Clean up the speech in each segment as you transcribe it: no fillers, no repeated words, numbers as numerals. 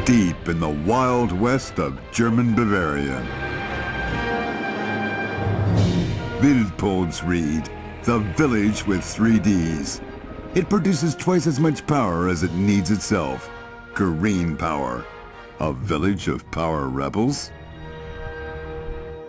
deep in the wild west of German Bavaria. Wildpoldsried, the village with 3 Ds. It produces twice as much power as it needs itself. Green power. A village of power rebels?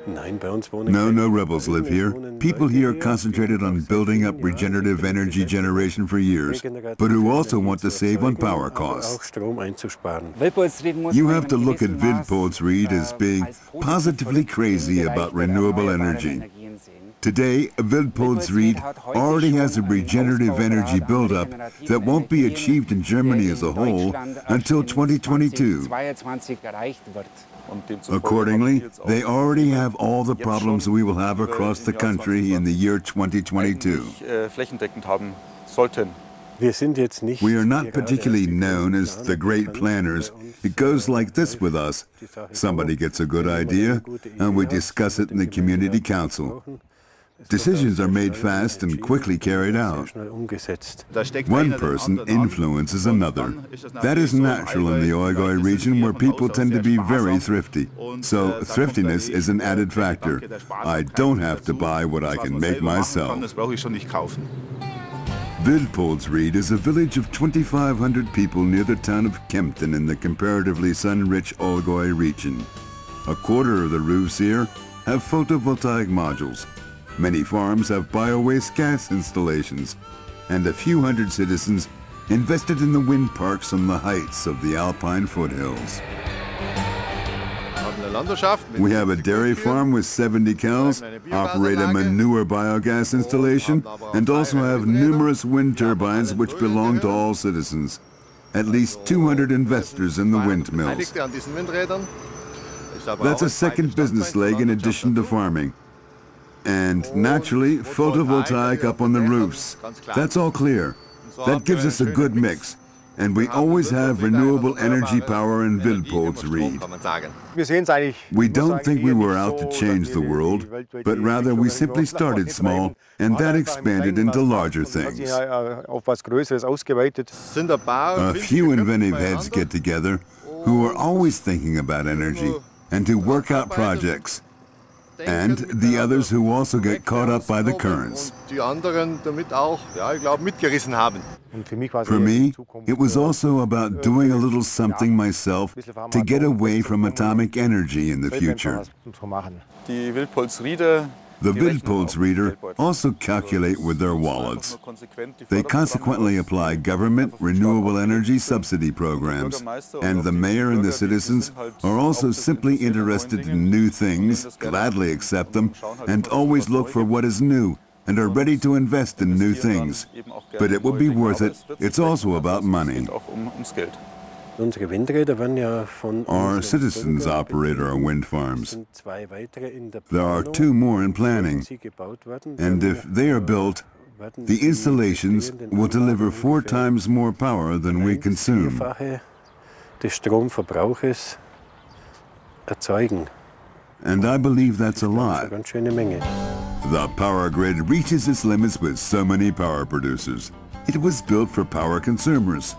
No rebels live here. People here concentrated on building up regenerative energy generation for years, but who also want to save on power costs. You have to look at Wildpoldsried as being positively crazy about renewable energy. Today, Wildpoldsried already has a regenerative energy buildup that won't be achieved in Germany as a whole until 2022. Accordingly, they already have all the problems we will have across the country in the year 2022. We are not particularly known as the great planners. It goes like this with us. Somebody gets a good idea, and we discuss it in the community council. Decisions are made fast and quickly carried out. One person influences another. That is natural in the Allgäu region, where people tend to be very thrifty. So thriftiness is an added factor. I don't have to buy what I can make myself. Wildpoldsried is a village of 2,500 people near the town of Kempten in the comparatively sun-rich Allgäu region. A quarter of the roofs here have photovoltaic modules. Many farms have biowaste gas installations, and a few hundred citizens invested in the wind parks on the heights of the Alpine foothills. We have a dairy farm with 70 cows, operate a manure biogas installation, and also have numerous wind turbines which belong to all citizens. At least 200 investors in the windmills. That's a second business leg in addition to farming. And naturally, photovoltaic up on the roofs. That's all clear. That gives us a good mix. And we always have renewable energy power in Wildpoldsried. We don't think we were out to change the world, but rather we simply started small and that expanded into larger things. A few inventive heads get together who are always thinking about energy and who work out projects. And the others who also get caught up by the currents. For me, it was also about doing a little something myself to get away from atomic energy in the future. The Wildpoldsrieder also calculate with their wallets. They consequently apply government renewable energy subsidy programs, and the mayor and the citizens are also simply interested in new things, gladly accept them, and always look for what is new, and are ready to invest in new things. But it will be worth it. It's also about money. Our citizens operate our wind farms. There are 2 more in planning, and if they are built, the installations will deliver 4 times more power than we consume. And I believe that's a lot. The power grid reaches its limits with so many power producers. It was built for power consumers.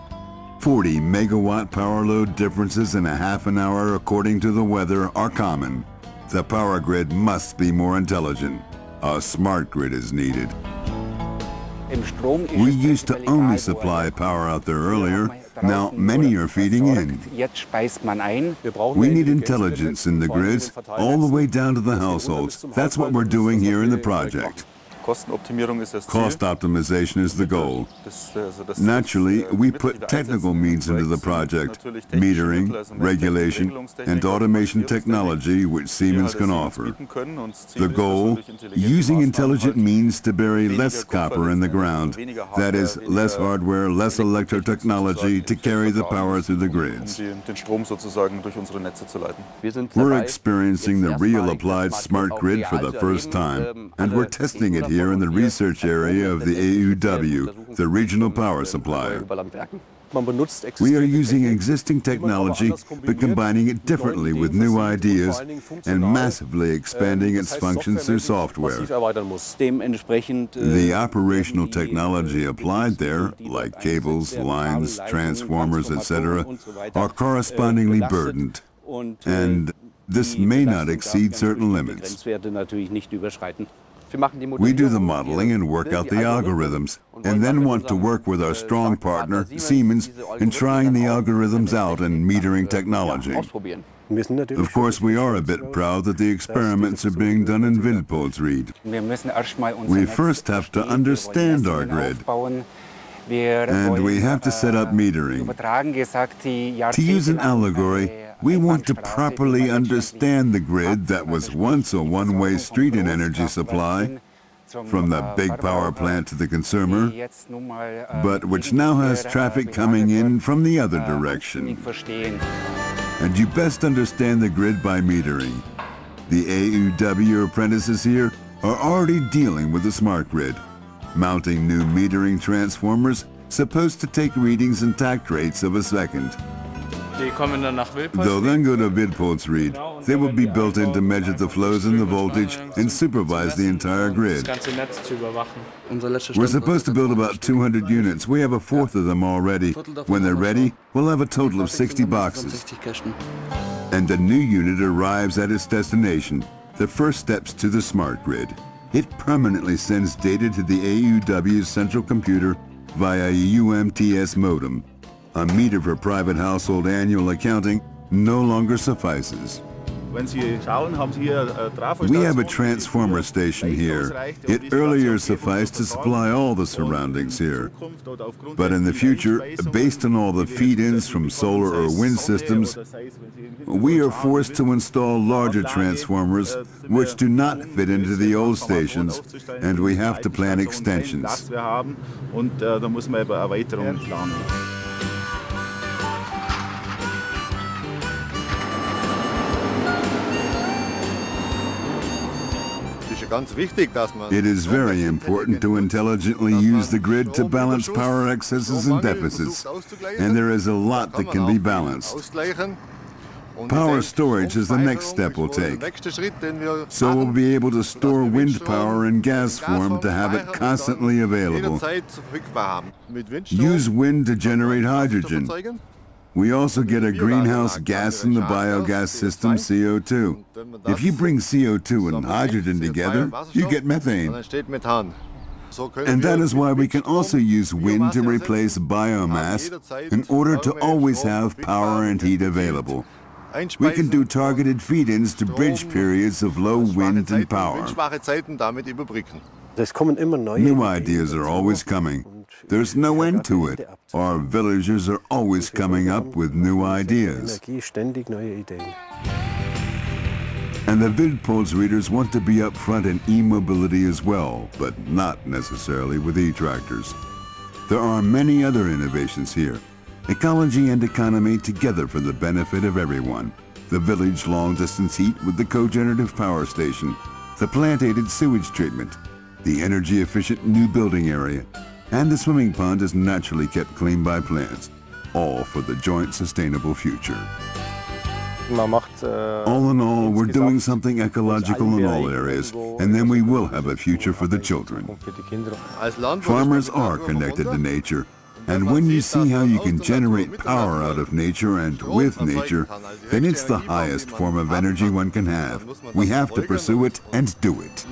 40 megawatt power load differences in a half an hour according to the weather are common. The power grid must be more intelligent. A smart grid is needed. We used to only supply power out there earlier. Now many are feeding in. We need intelligence in the grids all the way down to the households. That's what we're doing here in the project. Cost optimization is the goal. Naturally, we put technical means into the project, metering, regulation, and automation technology which Siemens can offer. The goal, using intelligent means to bury less copper in the ground. That is, less hardware, less electro-technology to carry the power through the grids. We're experiencing the real applied smart grid for the first time, and we're testing it here in the research area of the AUW, the regional power supplier. We are using existing technology, but combining it differently with new ideas and massively expanding its functions through software. The operational technology applied there, like cables, lines, transformers, etc., are correspondingly burdened, and this may not exceed certain limits. We do the modeling and work out the algorithms, and then want to work with our strong partner, Siemens, in trying the algorithms out and metering technology. Of course, we are a bit proud that the experiments are being done in Wildpoldsried. We first have to understand our grid, and we have to set up metering. To use an allegory, we want to properly understand the grid that was once a one-way street in energy supply, from the big power plant to the consumer, but which now has traffic coming in from the other direction. And you best understand the grid by metering. The AUW apprentices here are already dealing with the smart grid, mounting new metering transformers supposed to take readings and tact rates of a second. They'll then go to Wildpoldsried. They will be built in to measure the flows and the voltage and supervise the entire grid. We're supposed to build about 200 units. We have a fourth of them already. When they're ready, we'll have a total of 60 boxes. And a new unit arrives at its destination, the first steps to the smart grid. It permanently sends data to the AUW's central computer via a UMTS modem. A meter for private household annual accounting no longer suffices. We have a transformer station here. It earlier sufficed to supply all the surroundings here. But in the future, based on all the feed-ins from solar or wind systems, we are forced to install larger transformers which do not fit into the old stations, and we have to plan extensions. It is very important to intelligently use the grid to balance power excesses and deficits, and there is a lot that can be balanced. Power storage is the next step we'll take. So we'll be able to store wind power in gas form to have it constantly available. Use wind to generate hydrogen. We also get a greenhouse gas in the biogas system, CO2. If you bring CO2 and hydrogen together, you get methane. And that is why we can also use wind to replace biomass in order to always have power and heat available. We can do targeted feed-ins to bridge periods of low wind and power. New ideas are always coming. There's no end to it. Our villagers are always coming up with new ideas. And the Wildpoldsrieders want to be up front in e-mobility as well, but not necessarily with e-tractors. There are many other innovations here. Ecology and economy together for the benefit of everyone. The village long-distance heat with the cogenerative power station, the plant-aided sewage treatment, the energy-efficient new building area, and the swimming pond is naturally kept clean by plants, all for the joint sustainable future. All in all, we're doing something ecological in all areas, and then we will have a future for the children. Farmers are connected to nature, and when you see how you can generate power out of nature and with nature, then it's the highest form of energy one can have. We have to pursue it and do it.